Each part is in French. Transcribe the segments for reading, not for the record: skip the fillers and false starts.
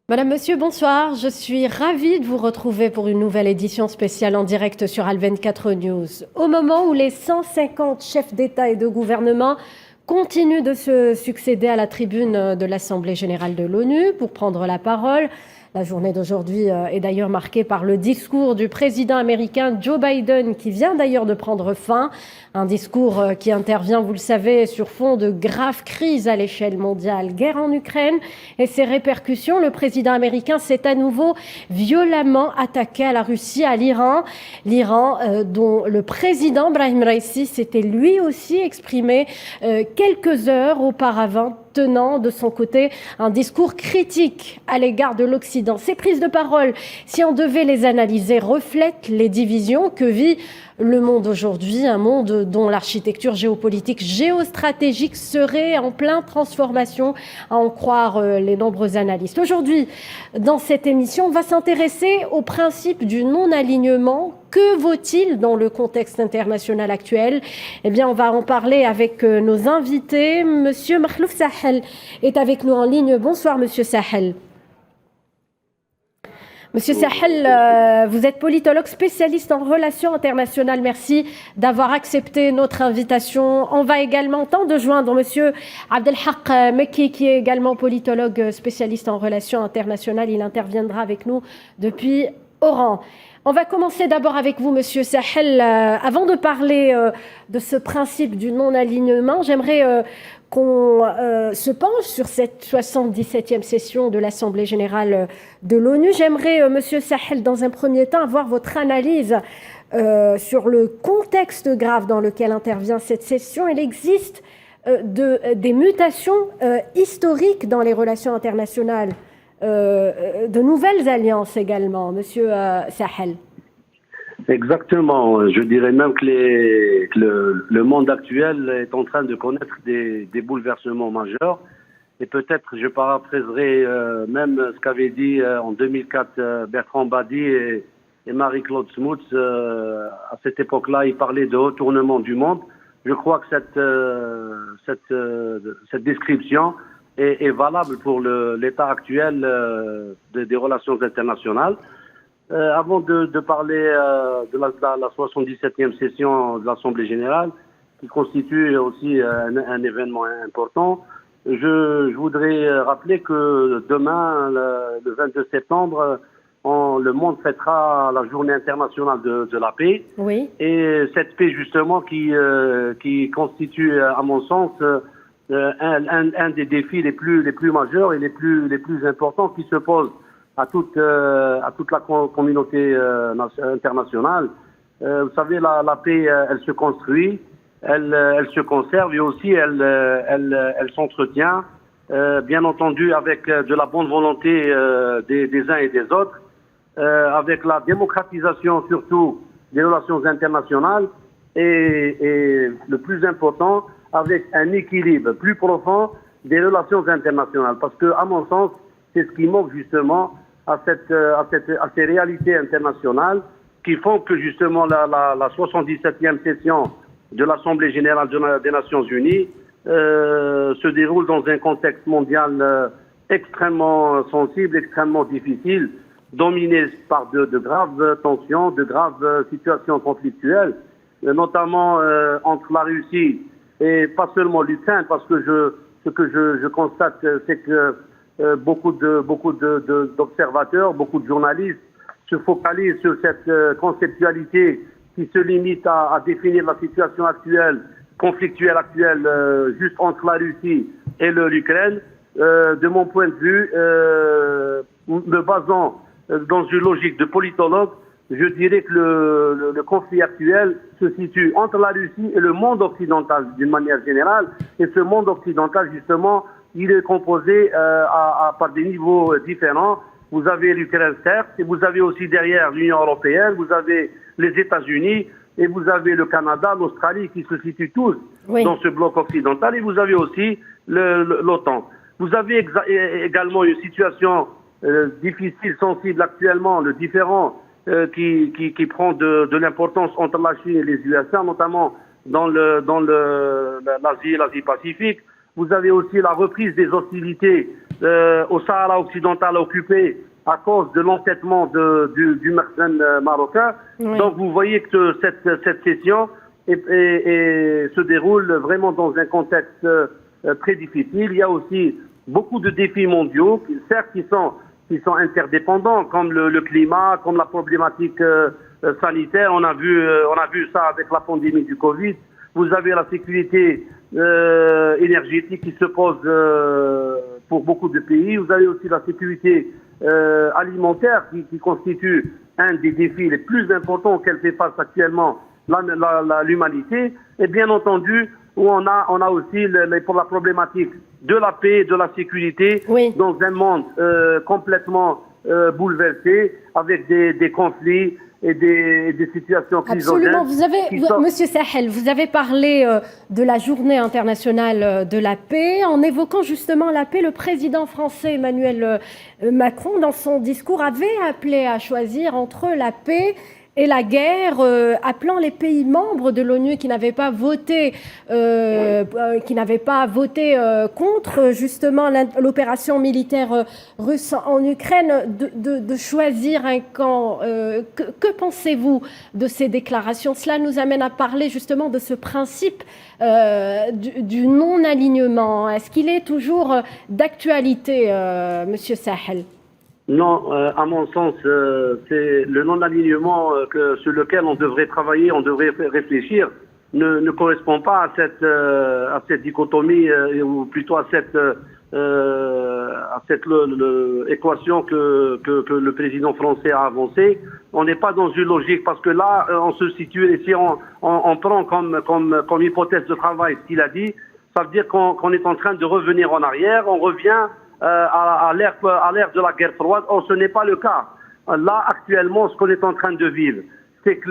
Madame, Monsieur, bonsoir. Je suis ravie de vous retrouver pour une nouvelle édition spéciale en direct sur Al24 News. Au moment où les 150 chefs d'État et de gouvernement continuent de se succéder à la tribune de l'Assemblée générale de l'ONU pour prendre la parole, la journée d'aujourd'hui est d'ailleurs marquée par le discours du président américain Joe Biden qui vient d'ailleurs de prendre fin. Un discours qui intervient, vous le savez, sur fond de graves crises à l'échelle mondiale. Guerre en Ukraine et ses répercussions. Le président américain s'est à nouveau violemment attaqué à la Russie, à l'Iran. L'Iran dont le président Brahim Raisi s'était lui aussi exprimé quelques heures auparavant, tenant de son côté un discours critique à l'égard de l'Occident. Ces prises de parole, si on devait les analyser, reflètent les divisions que vit le monde aujourd'hui, un monde dont l'architecture géopolitique, géostratégique serait en pleine transformation, à en croire les nombreux analystes. Aujourd'hui, dans cette émission, on va s'intéresser au principe du non-alignement. Que vaut-il dans le contexte international actuel? Eh bien, on va en parler avec nos invités. Monsieur Makhlouf Sahel est avec nous en ligne. Bonsoir, Monsieur Sahel. Monsieur Sahel, vous êtes politologue spécialiste en relations internationales. Merci d'avoir accepté notre invitation. On va également tenter de joindre Monsieur Abdelhak Mekki, qui est également politologue spécialiste en relations internationales. Il interviendra avec nous depuis Oran. On va commencer d'abord avec vous, Monsieur Sahel. Avant de parler de ce principe du non-alignement, j'aimerais qu'on se penche sur cette 77e session de l'Assemblée générale de l'ONU. J'aimerais, Monsieur Sahel, dans un premier temps, avoir votre analyse sur le contexte grave dans lequel intervient cette session. Il existe des mutations historiques dans les relations internationales, de nouvelles alliances également, Monsieur Sahel. Exactement. Je dirais même que le monde actuel est en train de connaître des bouleversements majeurs. Et peut-être, je paraphraserai même ce qu'avaient dit en 2004 Bertrand Badi et Marie-Claude Smoot. À cette époque-là, ils parlaient de retournement du monde. Je crois que cette description est valable pour l'état actuel des relations internationales. Avant de parler de la 77e session de l'Assemblée générale, qui constitue aussi un événement important, je voudrais rappeler que demain, le 22 septembre, le monde fêtera la journée internationale de la paix. Oui. Et cette paix, justement, qui constitue, à mon sens, un des défis les plus majeurs et les plus importants qui se posent à toute la communauté internationale. Vous savez, la paix, elle se construit, elle se conserve et aussi elle s'entretient, bien entendu avec de la bonne volonté des uns et des autres, avec la démocratisation surtout des relations internationales et le plus important, avec un équilibre plus profond des relations internationales. Parce que, à mon sens, c'est ce qui manque justement à ces réalités internationales qui font que justement la 77e session de l'Assemblée générale des Nations Unies se déroule dans un contexte mondial extrêmement sensible, extrêmement difficile, dominé par de graves tensions, de graves situations conflictuelles, notamment entre la Russie et pas seulement l'Ukraine, parce que ce que je constate, c'est que beaucoup d'observateurs, beaucoup de journalistes se focalisent sur cette conceptualité qui se limite à définir la situation actuelle, conflictuelle actuelle, juste entre la Russie et l'Ukraine. De mon point de vue, me basant dans une logique de politologue, je dirais que le conflit actuel se situe entre la Russie et le monde occidental d'une manière générale. Et ce monde occidental, justement, il est composé par des niveaux différents. Vous avez l'Ukraine, certes, et vous avez aussi derrière l'Union européenne, vous avez les États-Unis, et vous avez le Canada, l'Australie, qui se situent tous dans ce bloc occidental, et vous avez aussi l'OTAN. Vous avez également une situation difficile, sensible actuellement, le différend qui prend de l'importance entre la Chine et les USA, notamment dans l'Asie Pacifique. Vous avez aussi la reprise des hostilités au Sahara occidental occupé à cause de l'entêtement du mercenaire marocain. Oui. Donc vous voyez que cette session se déroule vraiment dans un contexte très difficile. Il y a aussi beaucoup de défis mondiaux, certes qui sont interdépendants, comme le climat, comme la problématique sanitaire. On a vu ça avec la pandémie du Covid. Vous avez la sécurité énergétique qui se pose pour beaucoup de pays. Vous avez aussi la sécurité alimentaire qui constitue un des défis les plus importants auxquels fait face actuellement l'humanité. Et bien entendu, où on a aussi pour la problématique de la paix, de la sécurité, oui, dans un monde complètement bouleversé, avec des conflits et des situations chrysogènes. Absolument. Monsieur Sahel, vous avez parlé de la journée internationale de la paix. En évoquant justement la paix, le président français Emmanuel Macron, dans son discours, avait appelé à choisir entre la paix et la guerre, appelant les pays membres de l'ONU qui n'avaient pas voté, contre justement l'opération militaire russe en Ukraine, de choisir un camp. Que pensez-vous de ces déclarations? Cela nous amène à parler justement de ce principe du non-alignement. Est-ce qu'il est toujours d'actualité, Monsieur Sahel? Non, à mon sens, c'est le non-alignement sur lequel on devrait travailler, on devrait réfléchir, ne correspond pas à cette dichotomie, ou plutôt à cette équation que le président français a avancée. On n'est pas dans une logique, parce que là, on se situe, et si on prend comme hypothèse de travail ce qu'il a dit, ça veut dire qu'on est en train de revenir en arrière, on revient à l'ère de la guerre froide. Or, ce n'est pas le cas. Là, actuellement, ce qu'on est en train de vivre, c'est que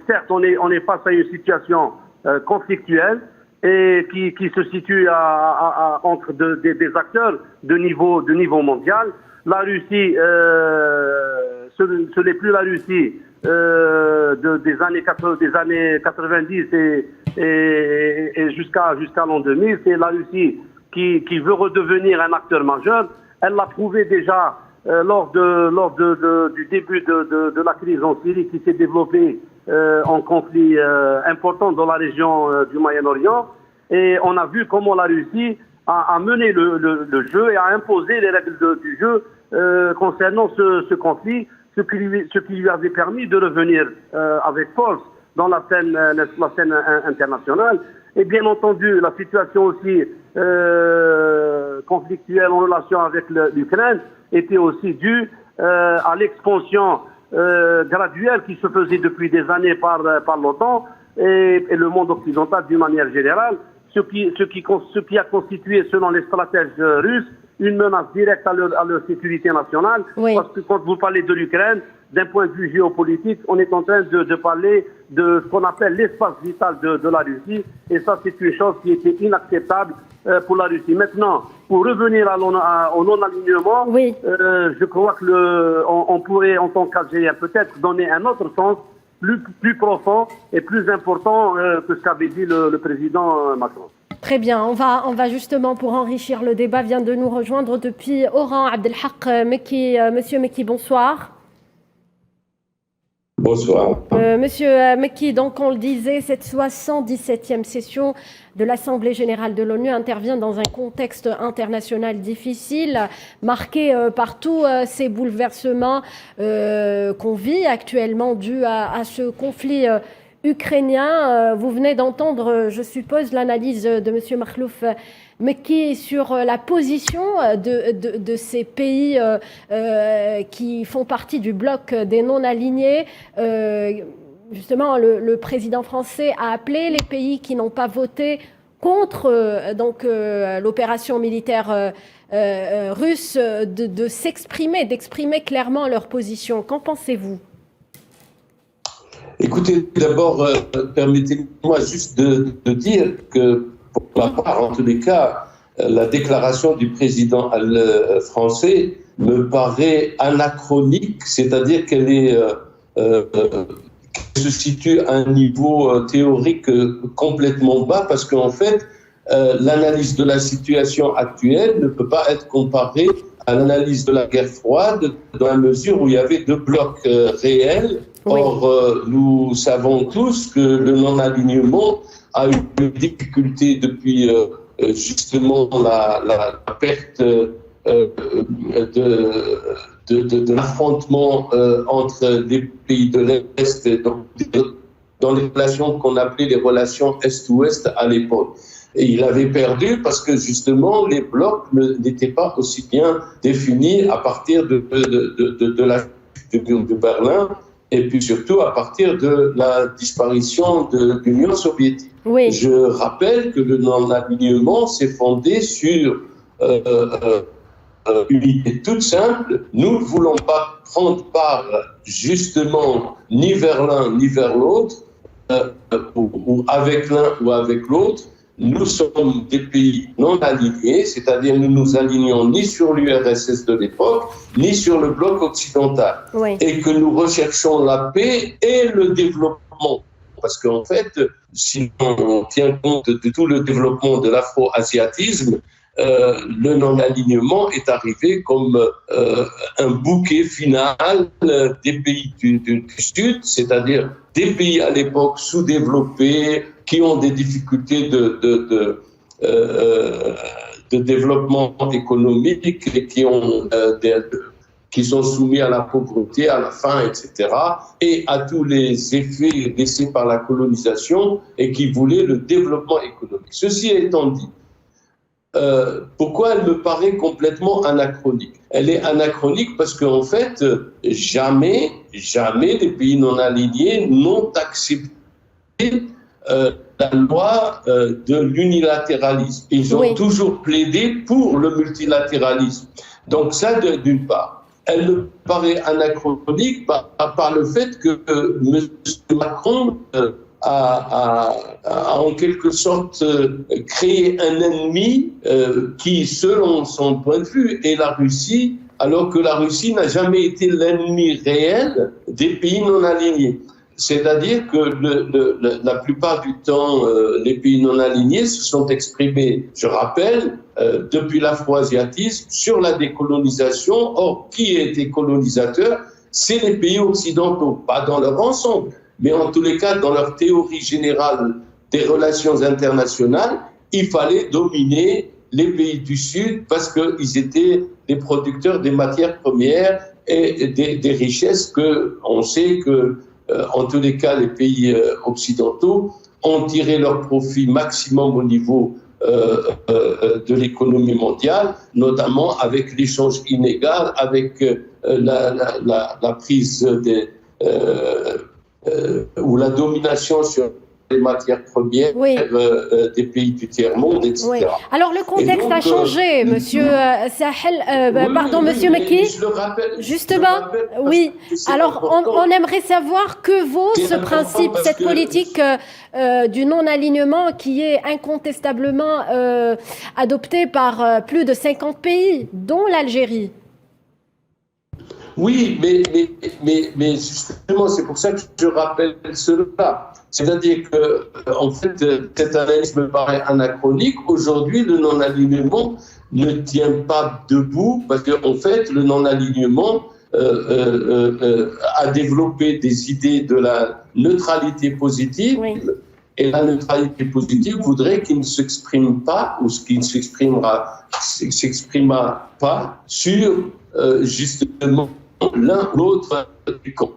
certes, on est face à une situation conflictuelle et qui se situe entre des acteurs de niveau mondial. La Russie, ce n'est plus la Russie des années 90 et jusqu'à l'an 2000. C'est la Russie qui veut redevenir un acteur majeur. Elle l'a prouvé déjà lors du début de la crise en Syrie, qui s'est développée en conflit important dans la région du Moyen-Orient. Et on a vu comment la Russie a mené le jeu et a imposé les règles du jeu concernant ce conflit, ce qui lui avait permis de revenir avec force dans la scène internationale. Et bien entendu, la situation aussi conflictuelle en relation avec l'Ukraine était aussi due à l'expansion graduelle qui se faisait depuis des années par l'OTAN et le monde occidental d'une manière générale, ce qui a constitué, selon les stratèges russes, une menace directe à leur sécurité nationale. Oui. Parce que quand vous parlez de l'Ukraine, d'un point de vue géopolitique, on est en train de parler de ce qu'on appelle l'espace vital de la Russie. Et ça, c'est une chose qui était inacceptable pour la Russie. Maintenant, pour revenir au non-alignement, oui, je crois que on pourrait, en tant qu'Algérien, peut-être donner un autre sens plus profond et plus important que ce qu'avait dit le président Macron. Très bien, on va justement, pour enrichir le débat, vient de nous rejoindre depuis Oran, Abdelhak Mekki. Monsieur Mekki, bonsoir. Bonsoir. Monsieur Mekki, donc on le disait, cette 77e session de l'Assemblée générale de l'ONU intervient dans un contexte international difficile, marqué par tous ces bouleversements qu'on vit actuellement dus à ce conflit ukrainien. Vous venez d'entendre, je suppose, l'analyse de monsieur Makhlouf Mekki sur la position de ces pays qui font partie du bloc des non-alignés. Justement, le président français a appelé les pays qui n'ont pas voté contre l'opération militaire russe d'exprimer clairement leur position. Qu'en pensez-vous ? Écoutez, d'abord, permettez-moi juste de dire que, pour ma part, en tous les cas, la déclaration du président français me paraît anachronique, c'est-à-dire qu'elle se situe à un niveau théorique complètement bas, parce qu'en fait, l'analyse de la situation actuelle ne peut pas être comparée à l'analyse de la guerre froide, dans la mesure où il y avait deux blocs réels. Oui. Or, nous savons tous que le non-alignement a eu une difficulté depuis justement la perte de l'affrontement entre les pays de l'Est, dans les relations qu'on appelait les relations Est-Ouest à l'époque. Et il avait perdu parce que justement les blocs n'étaient pas aussi bien définis à partir de la chute du mur de Berlin et puis surtout à partir de la disparition de l'Union soviétique. Oui. Je rappelle que le non-alignement s'est fondé sur une idée toute simple. Nous ne voulons pas prendre part justement ni vers l'un ni vers l'autre, ou avec l'un ou avec l'autre. Nous sommes des pays non alignés, c'est-à-dire nous nous alignons ni sur l'URSS de l'époque, ni sur le bloc occidental. Oui. Et que nous recherchons la paix et le développement. Parce qu'en fait, si on tient compte de tout le développement de l'afro-asiatisme, le non-alignement est arrivé comme un bouquet final des pays du Sud, c'est-à-dire des pays à l'époque sous-développés, qui ont des difficultés de développement économique et qui sont soumis à la pauvreté, à la faim, etc., et à tous les effets laissés par la colonisation et qui voulaient le développement économique. Ceci étant dit, pourquoi elle me paraît complètement anachronique? Elle est anachronique parce qu'en fait, jamais les pays non alignés n'ont accepté la loi de l'unilatéralisme. Ils ont toujours plaidé pour le multilatéralisme. Donc ça, d'une part. Elle me paraît anachronique par le fait que M. Macron a en quelque sorte créé un ennemi qui, selon son point de vue, est la Russie, alors que la Russie n'a jamais été l'ennemi réel des pays non alignés. C'est-à-dire que la plupart du temps, les pays non alignés se sont exprimés, je rappelle, depuis l'afro-asiatisme, sur la décolonisation. Or, qui était colonisateur? C'est les pays occidentaux, pas dans leur ensemble, mais en tous les cas, dans leur théorie générale des relations internationales, il fallait dominer les pays du Sud parce qu'ils étaient des producteurs des matières premières et des richesses que on sait que en tous les cas, les pays occidentaux ont tiré leur profit maximum au niveau de l'économie mondiale, notamment avec l'échange inégal, avec la prise ou la domination sur les matières premières des pays du tiers-monde, etc. Oui. Alors le contexte a changé, Monsieur Sahel, Monsieur Mekki. Justement, oui. Alors on aimerait savoir que vaut ce principe, cette politique du non-alignement qui est incontestablement adoptée par plus de 50 pays, dont l'Algérie. Oui, mais justement, c'est pour ça que je rappelle cela. C'est-à-dire que, en fait, cette analyse me paraît anachronique. Aujourd'hui, le non-alignement ne tient pas debout parce qu'en fait, le non-alignement a développé des idées de la neutralité positive. Oui. Et la neutralité positive voudrait qu'il ne s'exprime pas, ou qu'il ne s'exprimera pas sur justement l'un ou l'autre du camp.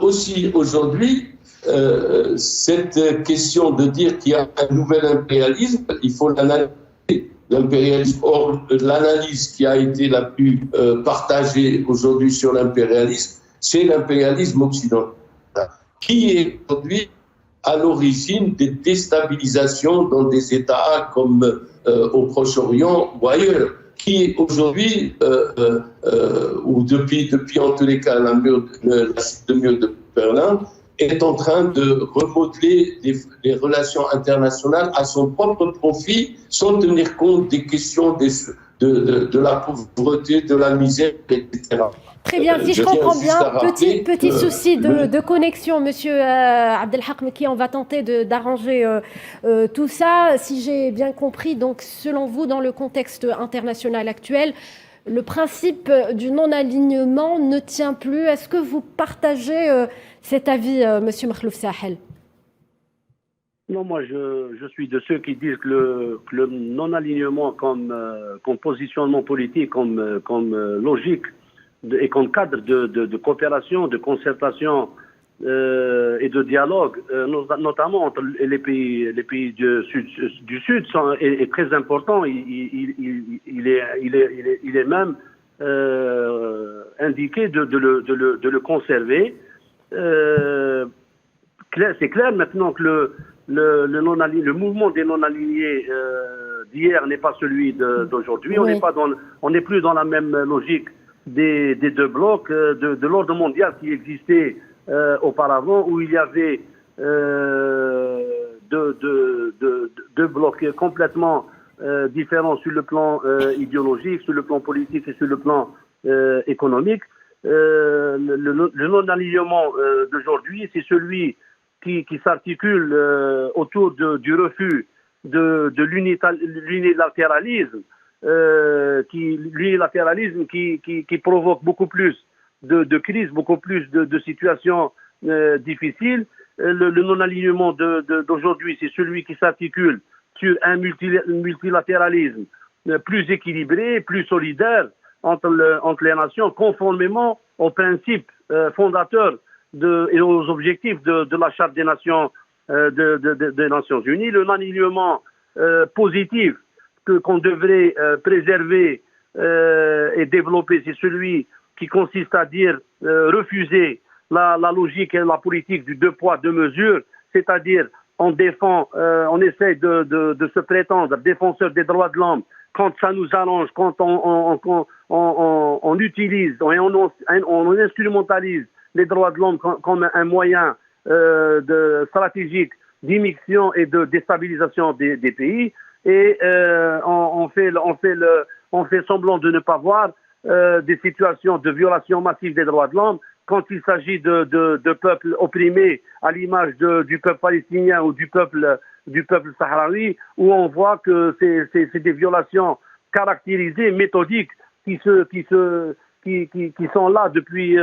Aussi, aujourd'hui, cette question de dire qu'il y a un nouvel impérialisme, il faut l'analyser. L'impérialisme, or, l'analyse qui a été la plus partagée aujourd'hui sur l'impérialisme, c'est l'impérialisme occidental, qui est aujourd'hui à l'origine des déstabilisations dans des États comme au Proche-Orient ou ailleurs, qui aujourd'hui, ou depuis en tous les cas la chute du mur de Berlin, est en train de remodeler les relations internationales à son propre profit, sans tenir compte des questions de la pauvreté, de la misère, etc. Très bien, si je comprends bien, petit souci de connexion, Monsieur Abdelhak Mekki, on va tenter d'arranger tout ça. Si j'ai bien compris, donc selon vous, dans le contexte international actuel, le principe du non-alignement ne tient plus. Est-ce que vous partagez cet avis, Monsieur Makhlouf Sahel? Non, moi je suis de ceux qui disent que le non-alignement comme positionnement politique, comme logique et comme cadre de coopération, de concertation et de dialogue, notamment entre les pays du Sud est très important. Il est même indiqué de le conserver. C'est clair maintenant que le mouvement des non-alignés d'hier n'est pas celui d'aujourd'hui. Oui. On n'est plus dans la même logique des deux blocs de l'ordre mondial qui existait auparavant, où il y avait deux blocs complètement différents sur le plan idéologique, sur le plan politique et sur le plan économique. Le non-alignement d'aujourd'hui, c'est celui qui s'articule autour du refus de l'unilatéralisme, qui provoque beaucoup plus de crises, beaucoup plus de situations difficiles. Le non-alignement d'aujourd'hui, c'est celui qui s'articule sur un multilatéralisme plus équilibré, plus solidaire entre les nations, conformément aux principes fondateurs et aux objectifs de la Charte des Nations des Nations Unies. Le non-alignement positif qu'on devrait préserver et développer, c'est celui qui consiste à dire refuser la logique et la politique du deux poids, deux mesures, c'est-à-dire on essaie de se prétendre défenseur des droits de l'homme quand ça nous arrange, quand on utilise et on instrumentalise les droits de l'homme comme un moyen stratégique d'immixtion et de déstabilisation des pays, et on fait semblant de ne pas voir des situations de violation massive des droits de l'homme quand il s'agit de peuples opprimés, à l'image du peuple palestinien ou du peuple sahraoui, où on voit que c'est des violations caractérisées, méthodiques, qui sont là depuis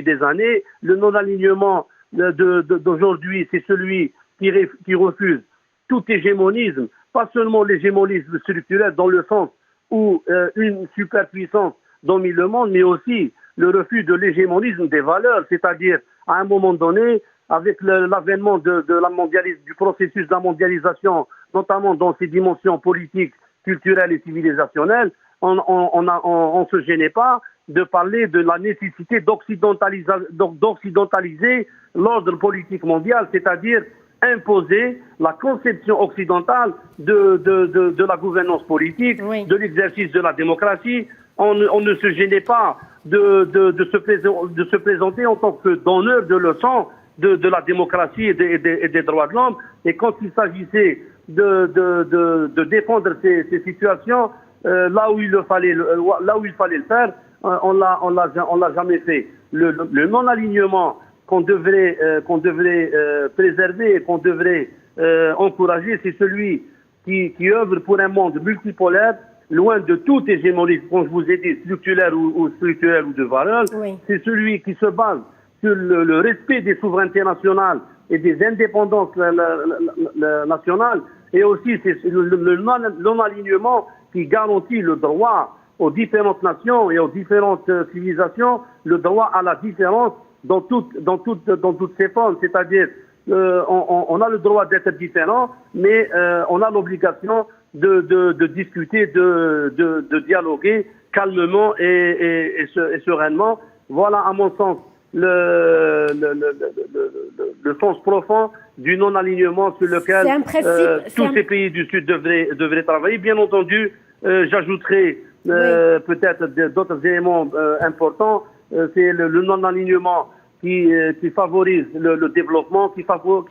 des années. Le non-alignement d'aujourd'hui, c'est celui qui refuse tout hégémonisme, pas seulement l'hégémonisme structurel dans le sens où une superpuissance domine le monde, mais aussi le refus de l'hégémonisme des valeurs, c'est-à-dire à un moment donné, avec l'avènement du processus de la mondialisation, notamment dans ses dimensions politiques, culturelles et civilisationnelles, on ne se gênait pas de parler de la nécessité d'occidentaliser l'ordre politique mondial, c'est-à-dire imposer la conception occidentale de la gouvernance politique, oui, de l'exercice de la démocratie. On ne se gênait pas de se présenter en tant que donneur de leçons de la démocratie et des droits de l'homme. Et quand il s'agissait de défendre ces situations, là où il fallait le faire, on l'a jamais fait. Le non-alignement qu'on devrait préserver et qu'on devrait encourager, c'est celui qui œuvre pour un monde multipolaire, loin de toute hégémonie, comme je vous ai dit, structurelle ou de valeur. Oui. C'est celui qui se base sur le respect des souverainetés nationales et des indépendances nationales, et aussi c'est le non-alignement qui garantit le droit aux différentes nations et aux différentes civilisations, le droit à la différence dans toutes ses formes, c'est-à-dire on a le droit d'être différent, mais on a l'obligation de discuter, de dialoguer calmement et sereinement. Voilà, à mon sens, le sens profond du non-alignement sur lequel tous ces pays du Sud devraient travailler. Bien entendu, j'ajouterai peut-être d'autres éléments importants. C'est le non-alignement qui favorise le développement, qui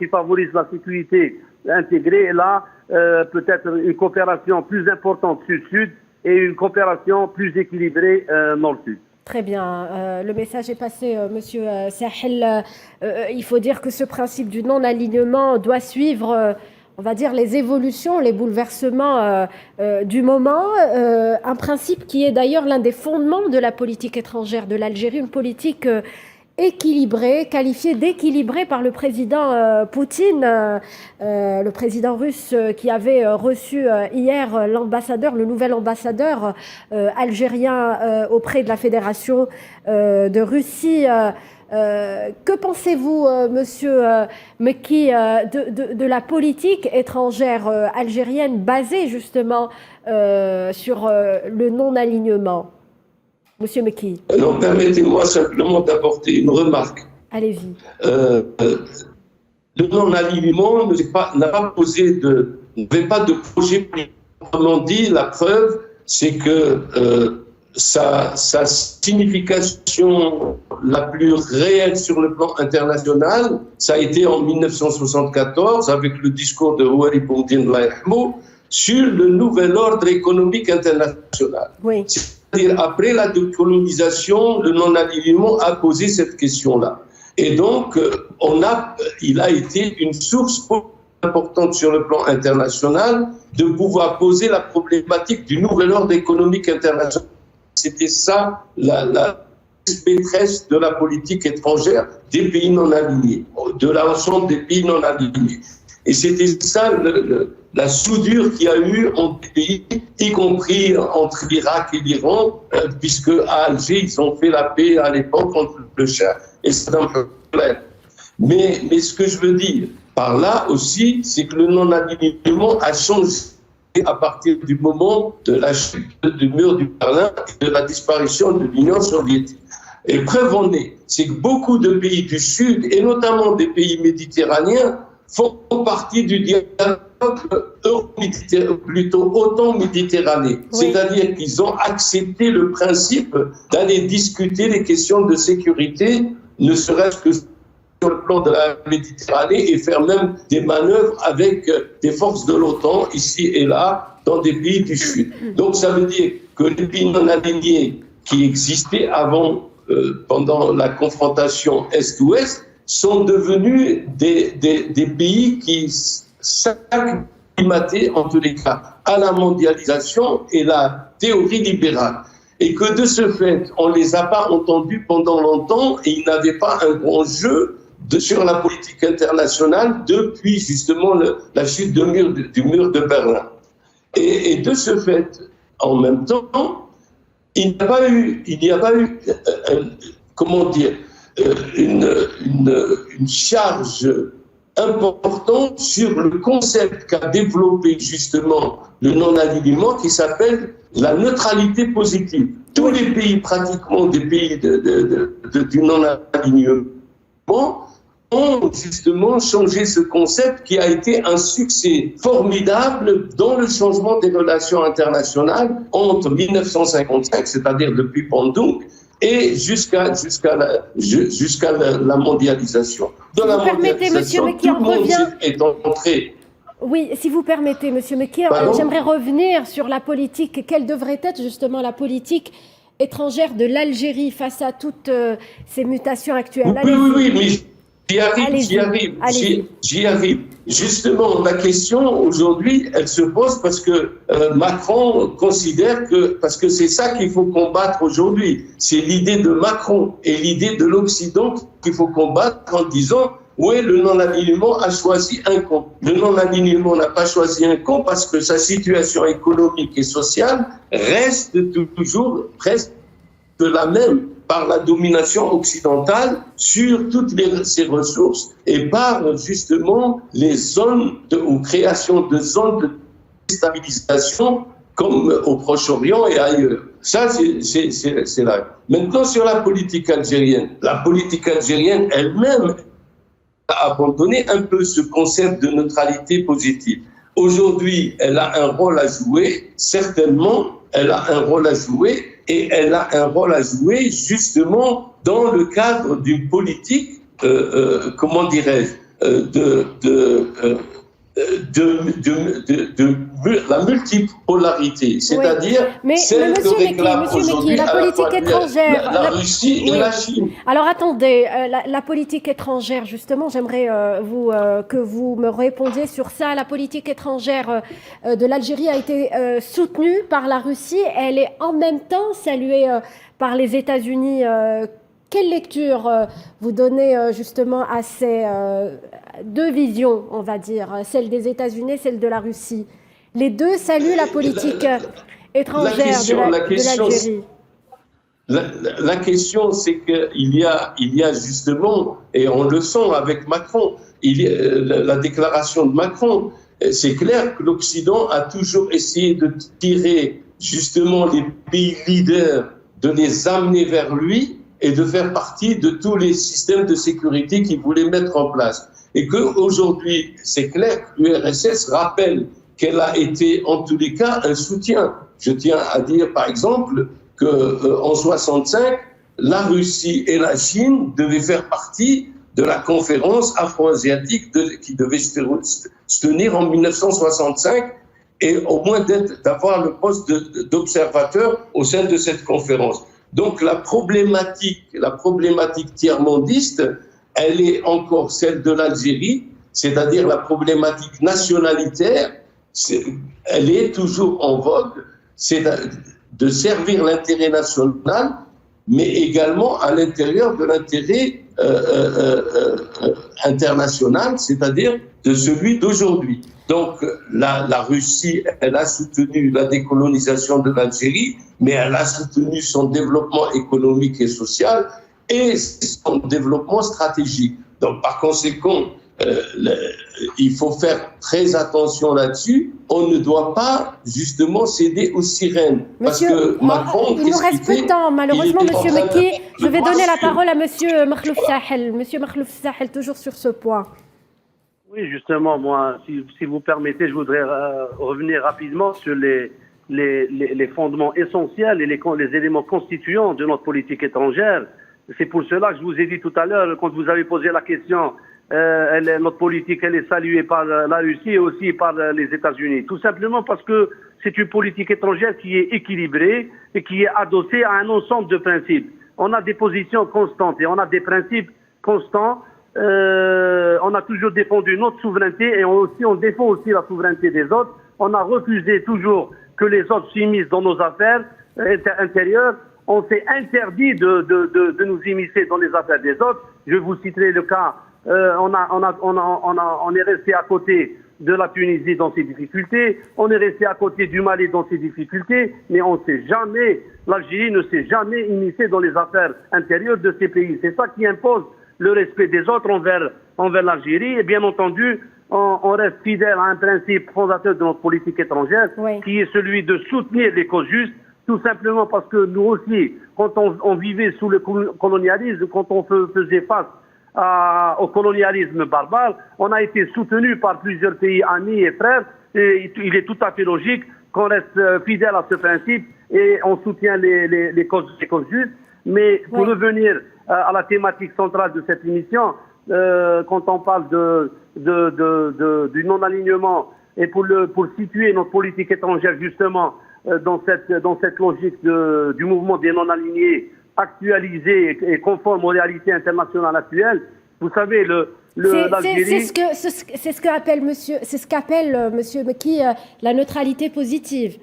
favorise la sécurité intégrée. Et là, peut-être une coopération plus importante sud-sud et une coopération plus équilibrée nord-sud. Très bien. Le message est passé, Monsieur Sahel. Il faut dire que ce principe du non-alignement doit suivre, on va dire, les évolutions, les bouleversements du moment. Un principe qui est d'ailleurs l'un des fondements de la politique étrangère de l'Algérie, une politique équilibrée, qualifiée d'équilibrée par le président Poutine, le président russe qui avait reçu hier l'ambassadeur, le nouvel ambassadeur algérien auprès de la Fédération de Russie. Que pensez-vous, Monsieur Mekki, de la politique étrangère algérienne basée justement sur le non-alignement? Monsieur Mekki. Alors, permettez-moi simplement d'apporter une remarque. Allez-y. Le non-alignement n'avait pas de projet. Autrement dit, la preuve, c'est que sa signification la plus réelle sur le plan international, ça a été en 1974 avec le discours de Houari Boumediene sur le nouvel ordre économique international. Oui. C'est-à-dire, après la décolonisation, le non-alignement a posé cette question-là. Et donc, il a été une source importante sur le plan international de pouvoir poser la problématique du nouvel ordre économique international. C'était ça la maîtresse de la politique étrangère des pays non alignés, de l'ensemble des pays non alignés. Et c'était ça la soudure qu'il y a eu entre les pays, y compris entre l'Irak et l'Iran, puisque à Alger, ils ont fait la paix à l'époque entre le Shah et Saddam Hussein. Mais ce que je veux dire par là aussi, c'est que le non-alignement a changé à partir du moment de la chute du mur du Berlin et de la disparition de l'Union soviétique. Et preuve en est, c'est que beaucoup de pays du Sud, et notamment des pays méditerranéens, font partie du dialogue plutôt OTAN-Méditerranée. Oui. C'est-à-dire qu'ils ont accepté le principe d'aller discuter les questions de sécurité, ne serait-ce que sur le plan de la Méditerranée, et faire même des manœuvres avec des forces de l'OTAN, ici et là, dans des pays du Sud. Donc ça veut dire que les pays non alignés qui existaient avant, pendant la confrontation Est-Ouest, sont devenus des pays qui s'acclimataient, en tous les cas, à la mondialisation et la théorie libérale. Et que de ce fait, on ne les a pas entendus pendant longtemps et ils n'avaient pas un grand jeu sur la politique internationale depuis justement la chute du mur de Berlin. Et de ce fait, en même temps, il n'y a pas eu comment dire, une charge importante sur le concept qu'a développé justement le non-alignement qui s'appelle la neutralité positive. Tous les pays, pratiquement des pays du non-alignement, ont justement changé ce concept qui a été un succès formidable dans le changement des relations internationales entre 1955, c'est-à-dire depuis Bandung, et jusqu'à la mondialisation. Dans la mondialisation, tout le monde est entré. Oui, si vous permettez, Monsieur Mekki, j'aimerais revenir sur la politique. Quelle devrait être justement la politique étrangère de l'Algérie face à toutes ces mutations actuelles? Oui, mais j'y arrive. Justement, la question aujourd'hui, elle se pose parce que Macron considère que, parce que c'est ça qu'il faut combattre aujourd'hui, c'est l'idée de Macron et l'idée de l'Occident qu'il faut combattre en disant oui, le non-alignement a choisi un camp. Le non-alignement n'a pas choisi un camp parce que sa situation économique et sociale reste toujours presque la même par la domination occidentale sur toutes ses ressources et par justement les zones ou création de zones de déstabilisation comme au Proche-Orient et ailleurs. Ça, c'est là. Maintenant, sur la politique algérienne elle-même a abandonné un peu ce concept de neutralité positive. Aujourd'hui, elle a un rôle à jouer, certainement, elle a un rôle à jouer, et elle a un rôle à jouer justement dans le cadre d'une politique, comment dirais-je, la multipolarité, c'est-à-dire celle que réclame aujourd'hui la politique étrangère, la Russie et la Chine. Alors attendez, la politique étrangère, justement, j'aimerais que vous me répondiez sur ça. La politique étrangère de l'Algérie a été soutenue par la Russie, elle est en même temps saluée par les États-Unis. Quelle lecture vous donnez justement à ces deux visions, on va dire, celle des États-Unis, celle de la Russie? Les deux saluent la politique étrangère de l'Algérie. La question, c'est qu'il y a justement, et on le sent avec Macron, la déclaration de Macron, c'est clair que l'Occident a toujours essayé de tirer justement les pays leaders, de les amener vers lui, et de faire partie de tous les systèmes de sécurité qu'il voulait mettre en place. Et qu'aujourd'hui, c'est clair que l'URSS rappelle qu'elle a été, en tous les cas, un soutien. Je tiens à dire, par exemple, qu'en 1965, la Russie et la Chine devaient faire partie de la conférence afro-asiatique qui devait se tenir en 1965, et au moins d'avoir le poste d'observateur au sein de cette conférence. Donc la problématique tiers-mondiste, elle est encore celle de l'Algérie, c'est-à-dire la problématique nationalitaire, elle est toujours en vogue, c'est de servir l'intérêt national, mais également à l'intérieur de l'intérêt international, c'est-à-dire de celui d'aujourd'hui. Donc la Russie, elle a soutenu la décolonisation de l'Algérie, mais elle a soutenu son développement économique et social et son développement stratégique. Donc par conséquent, il faut faire très attention là-dessus. On ne doit pas justement céder aux sirènes. Monsieur, parce que Macron, il nous reste peu de temps, malheureusement, Monsieur Mekki. Je vais donner la parole à Monsieur Makhlouf Sahel. Monsieur Makhlouf Sahel, toujours sur ce point. Oui, justement, moi, si vous permettez, je voudrais revenir rapidement sur les fondements essentiels et les éléments constituants de notre politique étrangère. C'est pour cela que je vous ai dit tout à l'heure, quand vous avez posé la question, notre politique, elle est saluée par la Russie et aussi par les États-Unis. Tout simplement parce que c'est une politique étrangère qui est équilibrée et qui est adossée à un ensemble de principes. On a des positions constantes et on a des principes constants. On a toujours défendu notre souveraineté et on défend aussi la souveraineté des autres. On a refusé toujours que les autres s'immiscent dans nos affaires intérieures. On s'est interdit de nous immiscer dans les affaires des autres. Je vous citerai le cas. On est resté à côté de la Tunisie dans ses difficultés. On est resté à côté du Mali dans ses difficultés. Mais l'Algérie ne s'est jamais immiscée dans les affaires intérieures de ces pays. C'est ça qui impose le respect des autres envers l'Algérie. Et bien entendu, on reste fidèle à un principe fondateur de notre politique étrangère, qui est celui de soutenir les causes justes, tout simplement parce que nous aussi, quand on vivait sous le colonialisme, quand on faisait face au colonialisme barbare, on a été soutenu par plusieurs pays amis et frères, et il est tout à fait logique qu'on reste fidèle à ce principe et on soutient les causes justes. Mais pour revenir à la thématique centrale de cette émission, quand on parle du non-alignement et pour situer notre politique étrangère justement dans cette logique du mouvement des non-alignés actualisé et conforme aux réalités internationales actuelles, vous savez, l'Algérie... C'est ce qu'appelle Monsieur Mekki la neutralité positive.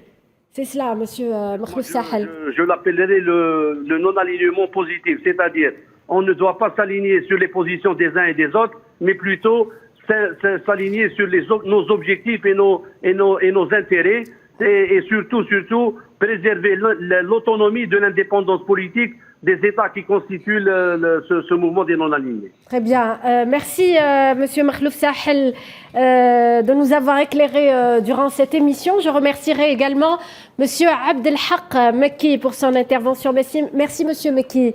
C'est cela, Monsieur Makhlouf Sahel. Je l'appellerai le non-alignement positif, c'est-à-dire on ne doit pas s'aligner sur les positions des uns et des autres, mais plutôt s'aligner sur nos objectifs et nos intérêts, et surtout préserver l'autonomie de l'indépendance politique des États qui constituent ce mouvement des non-alignés. Très bien. Merci, Monsieur Makhlouf Sahel, de nous avoir éclairé durant cette émission. Je remercierai également Monsieur Abdelhak Mekki pour son intervention. Merci, Monsieur Mekki.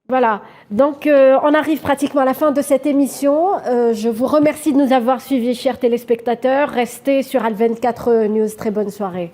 Voilà. Donc, on arrive pratiquement à la fin de cette émission. Je vous remercie de nous avoir suivis, chers téléspectateurs. Restez sur Al 24 News. Très bonne soirée.